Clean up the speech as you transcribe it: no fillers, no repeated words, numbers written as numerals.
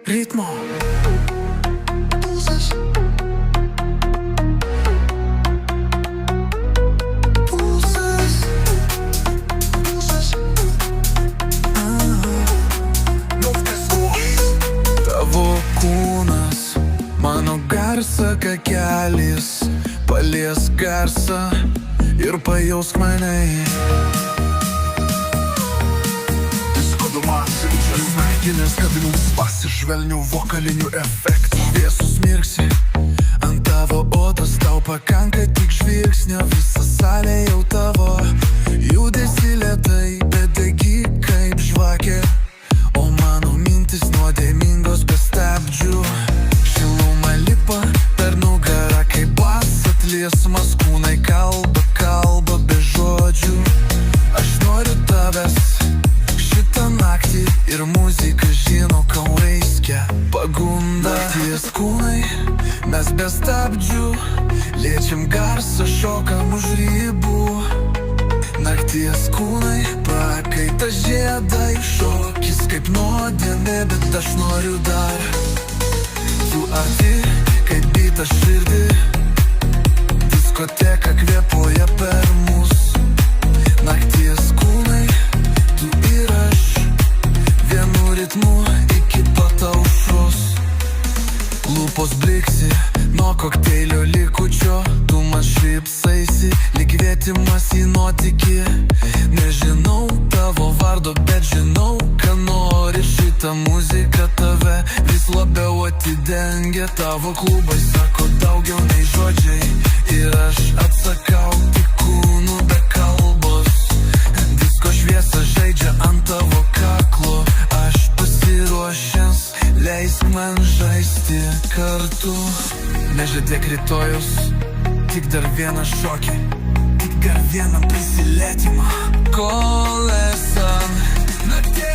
ritmo. Tavo kūnas, mano garso kakelis, palies garsą ir pajausk mane. Naktinės kabinos pasižvelnių vokalinių efektų. Šviesus mirksi ant tavo odos, tau pakanka tik žvilgsnio, visa salė jau tavo. Judesi lėtai, bet degi kaip žvakė, o mano mintis nuodėmingos be stabdžių. Šiluma lipa per nugarą kaip basat liesmas, kūnai kalba, kalba be žodžių. Aš noriu tavęs šitą naktį ir muzika žino, ką reiškia pagunda. Nakties kūnai, mes be stabdžių, liečiam garsą, šokam už ribų. Nakties kūnai, prakaita žiedai, šokis kaip nuodėmė, bet aš noriu dar. Tu arti, kaip bita širdį, diskoteka kvėpuoja per mus. Nakties kūnai, tu ir aš, vienu ritmu iki pat aušros. Lūpos bliksi nuo kokteilio likučio, tu man šypsaisi, lyg kvietimas į nuotykį. Nežinau tavo vardo, bet žinau, ką nori. Šitą muziką tave vis labiau atidengia. Tavo klubai sako daugiau nei žodžiai, ir aš atsakau tik kūnu be kalbos. Disko šviesa žaidžia ant tavo kaklo, aš pasiruošęs, leisk man žaisti kartu. Nežadėk rytojus, tik dar vieną šokį, tik dar vieną prisilietimą. Kol esan nakties